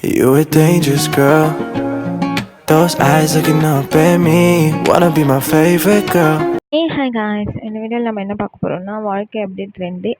You a dangerous girl. Those eyes looking up at me. Wanna be my favorite girl. Hi guys, இந்த வீடியோவில் நம்ம என்ன பார்க்க போகிறோம்னா வாழ்க்கை அப்டேட் 2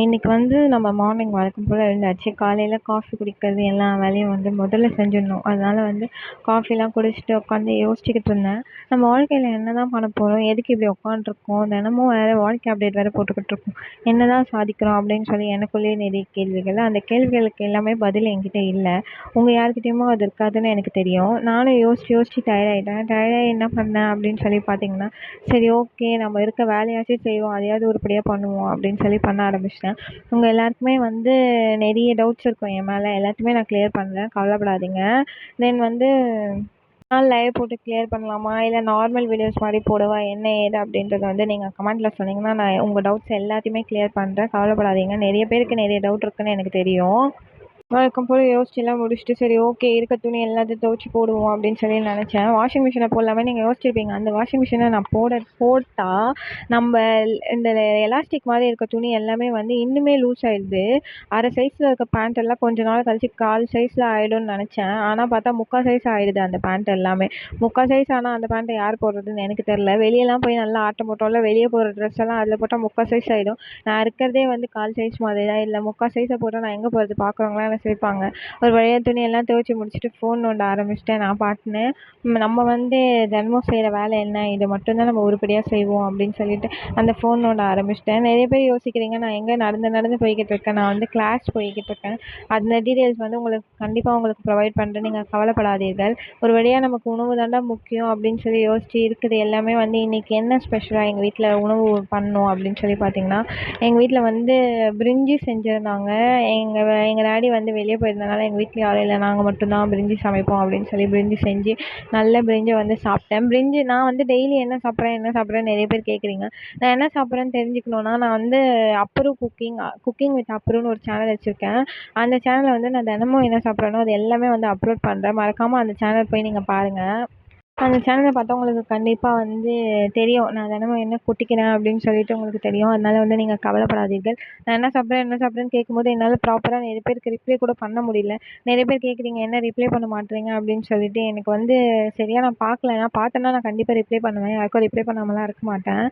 இன்னைக்கு வந்து நம்ம மார்னிங் வழக்கம் போல் எழுந்தாச்சு. காலையில் காஃபி குடிக்கிறது எல்லா வேலையும் வந்து முதல்ல செஞ்சிடணும். அதனால் வந்து காஃபிலாம் குடிச்சிட்டு உட்காந்து யோசிச்சுக்கிட்டு இருந்தேன். நம்ம வாழ்க்கையில் என்ன தான் பண்ண போகிறோம், எதுக்கு இப்படி உட்காண்ட்ருக்கோம், தினமும் வேறு வாழ்க்கை அப்டேட் வேறு போட்டுக்கிட்டு இருக்கோம், என்ன தான் சாதிக்கிறோம் அப்படின்னு சொல்லி எனக்குள்ளேயே நிறைய கேள்விகள். அந்த கேள்விகளுக்கு எல்லாமே பதில் என்கிட்ட இல்லை. உங்கள் யார்கிட்டயுமோ அது இருக்காதுன்னு எனக்கு தெரியும். நானும் யோசிச்சு டயர்டாகி என்ன பண்ணேன் அப்படின்னு சொல்லி பார்த்தீங்கன்னா, சரி ஓகே நம்ம இருக்க வேலையாச்சும் செய்வோம், அதையாவது உருப்படியாக பண்ணுவோம் அப்படின்னு சொல்லி பண்ண ஆரம்பிச்சிட்டேன். உங்கள் எல்லாருக்குமே வந்து நிறைய டவுட்ஸ் இருக்கும் என் மேலே, எல்லாத்தையுமே நான் கிளியர் பண்ணுறேன், கவலைப்படாதீங்க. தென் வந்து நாள் லைவ் போட்டு கிளியர் பண்ணலாமா, இல்லை நார்மல் வீடியோஸ் மாதிரி போடவா, என்ன ஏது அப்படின்றத வந்து நீங்கள் கமெண்ட்டில் சொன்னீங்கன்னா நான் உங்கள் டவுட்ஸ் எல்லாத்தையுமே கிளியர் பண்ணுறேன், கவலைப்படாதீங்க. நிறைய பேருக்கு நிறைய டவுட் இருக்குன்னு எனக்கு தெரியும். வழக்கம் போல் யோசிச்சுலாம் முடிச்சுட்டு சரி ஓகே இருக்க துணி எல்லாத்தையும் துவைச்சி போடுவோம் அப்படின்னு சொல்லி நினச்சேன். வாஷிங் மிஷினை போடலாமே, நீங்கள் யோசிச்சிருப்பீங்க அந்த வாஷிங் மிஷினை நான் போட்டால் நம்ம இந்த எலாஸ்டிக் மாதிரி இருக்க துணி எல்லாமே வந்து இன்னுமே லூஸ் ஆகிடுது. அரை சைஸில் இருக்க பேண்ட் எல்லாம் கொஞ்ச நாள் கழிச்சு 1/4 சைஸில் ஆகிடும்னு நினச்சேன். ஆனால் பார்த்தா 3/4 சைஸ் ஆகிடுது அந்த பேண்ட் எல்லாமே. 3/4 சைஸ் ஆனால் அந்த பேண்ட்டை யார் போடுறதுன்னு எனக்கு தெரில. வெளியெல்லாம் போய் நல்லா ஆட்டம் போட்டோம்ல, வெளியே போகிற ட்ரெஸ் எல்லாம் அதில் போட்டால் 3/4 சைஸ் ஆகிடும். நான் இருக்கிறதே வந்து 1/4 சைஸ் மாதிரி தான். இல்லை 3/4 சைஸை போட்டால் நான் எங்கே போகிறது, பார்க்குறவங்களாம் சேர்ப்பாங்க. ஒரு வழியாக துணியெல்லாம் துவைச்சி முடிச்சுட்டு ஃபோன் நோண்ட ஆரம்பிச்சிட்டேன். நான் பாட்டுன்னு நம்ம வந்து தினமும் செய்கிற வேலை என்ன, இதை மட்டும்தான் நம்ம உருப்படியாக செய்வோம் அப்படின்னு சொல்லிட்டு அந்த ஃபோன் நோண்ட ஆரம்பிச்சிட்டேன். நிறைய பேர் யோசிக்கிறீங்க நான் எங்கே நடந்து போய்கிட்டு இருக்கேன், நான் வந்து கிளாஸ் போய்கிட்டு இருக்கேன். அந்த டீட்டெயில்ஸ் வந்து உங்களுக்கு கண்டிப்பாக உங்களுக்கு ப்ரொவைட் பண்ணுறேன், நீங்கள் கவலைப்படாதீர்கள். ஒரு வழியாக நமக்கு உணவு தாண்டா முக்கியம் அப்படின்னு சொல்லி யோசிச்சு இருக்குது எல்லாமே வந்து இன்றைக்கி என்ன ஸ்பெஷலாக எங்கள் வீட்டில் உணவு பண்ணணும் அப்படின்னு சொல்லி பார்த்தீங்கன்னா, எங்கள் வீட்டில் வந்து பிரிஞ்சி செஞ்சுருந்தாங்க. எங்கள் டாடி வந்து வெளியே போயிருந்தனால எங்கள் வீட்டில் யாரும் இல்லை, நாங்கள் மட்டும்தான் பிரிஞ்சி சமைப்போம் அப்படின்னு சொல்லி பிரிஞ்சி செஞ்சு நல்ல பிரிஞ்சை வந்து சாப்பிட்டேன். பிரிஞ்சி நான் வந்து டெய்லி என்ன சாப்பிட்றேன் நிறைய பேர் கேட்குறீங்க. நான் என்ன சாப்பிட்றேன்னு தெரிஞ்சுக்கணுன்னா, நான் வந்து அப்புறு குக்கிங் வித் அப்புறுன்னு ஒரு சேனல் வச்சுருக்கேன். அந்த சேனலில் வந்து நான் தினமும் என்ன சாப்பிட்றேனோ அது எல்லாமே வந்து அப்லோட் பண்ணுறேன். மறக்காமல் அந்த சேனல் போய் நீங்கள் பாருங்கள். அந்த சேனலை பார்த்தா உங்களுக்கு கண்டிப்பாக வந்து தெரியும் நான் தினமும் என்ன கொட்டிக்கிறேன் அப்படின்னு சொல்லிட்டு உங்களுக்கு தெரியும். அதனால வந்து நீங்கள் கவலைப்படாதீர்கள். நான் என்ன சாப்பிட்றேன்னு கேட்கும்போது என்னால் ப்ராப்பராக நிறைய பேருக்கு ரிப்ளை கூட பண்ண முடியல. நிறைய பேர் கேட்குறீங்க என்ன ரிப்ளை பண்ண மாட்டேறீங்க அப்படின்னு சொல்லிட்டு. எனக்கு வந்து சரியாக நான் பார்க்கல. நான் பார்த்தேன்னா நான் கண்டிப்பாக ரிப்ளை பண்ணுவேன், யாருக்கும் ரிப்ளை பண்ணாமலாம் இருக்க மாட்டேன்.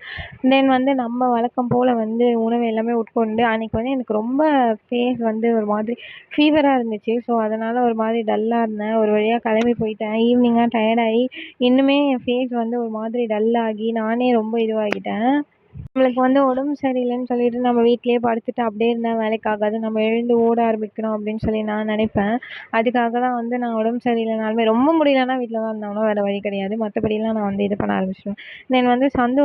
தென் வந்து நம்ம வழக்கம் போல் வந்து உணவு எல்லாமே உட்கொண்டு அன்றைக்கி வந்து எனக்கு ரொம்ப ஃபேஸ் வந்து ஒரு மாதிரி ஃபீவராக இருந்துச்சு. ஸோ அதனால் ஒரு மாதிரி டல்லாக இருந்தேன். ஒரு வழியாக கிளம்பி போயிட்டேன். ஈவினிங்காக டயர்டாகி இன்னுமே என் ஃபேஸ் வந்து ஒரு மாதிரி டல்லாகி நானே ரொம்ப இதுவாகிட்டேன். நம்மளுக்கு வந்து உடம்பு சரியில்லைன்னு சொல்லிட்டு நம்ம வீட்டிலேயே படுத்துட்டு அப்படியே இருந்தால் வேலைக்கு ஆகாது. நம்ம எழுந்து ஓட ஆரம்பிக்கணும் அப்படின்னு சொல்லி நான் நினைப்பேன். அதுக்காக தான் வந்து நான் உடம்பு சரியில்லைனாலுமே ரொம்ப முடியலன்னா வீட்டில் தான் இருந்தாலும் வேறு வழி கிடையாது. மற்றபடிலாம் நான் வந்து இது பண்ண ஆரம்பிச்சிடுவேன். தென் வந்து சந்து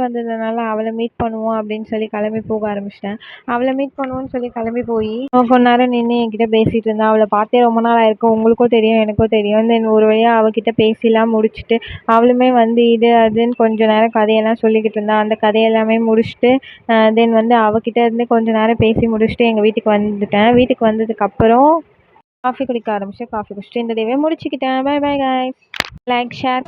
வந்ததுனால அவளை மீட் பண்ணுவோம் அப்படின்னு சொல்லி கிளம்பி போக ஆரம்பிச்சிட்டேன். அவளை மீட் பண்ணுவோன்னு சொல்லி கிளம்பி போய் அவள் கொஞ்ச நேரம் நின்று என்கிட்ட பேசிகிட்டு இருந்தா. அவளை பார்த்தே ரொம்ப நாள் ஆயிருக்கும், உங்களுக்கும் தெரியும் எனக்கும் தெரியும். தென் ஒரு வழியாக அவகிட்ட பேசிலாம் முடிச்சுட்டு அவளுமே வந்து இது அதுன்னு கொஞ்ச நேரம் கதையெல்லாம் சொல்லிக்கிட்டு இருந்தா. அந்த கதையெல்லாமே முடிச்சுட்டு தென் வந்து அவகிட்ட இருந்து கொஞ்ச நேரம் பேசி முடிச்சுட்டு எங்கள் வீட்டுக்கு வந்துட்டேன். வீட்டுக்கு வந்ததுக்கப்புறம் காஃபி குடிக்க ஆரம்பிச்சேன். காஃபி குடிச்சிட்டு இந்த டேவே முடிச்சுக்கிட்டேன். Bye bye guys. Like share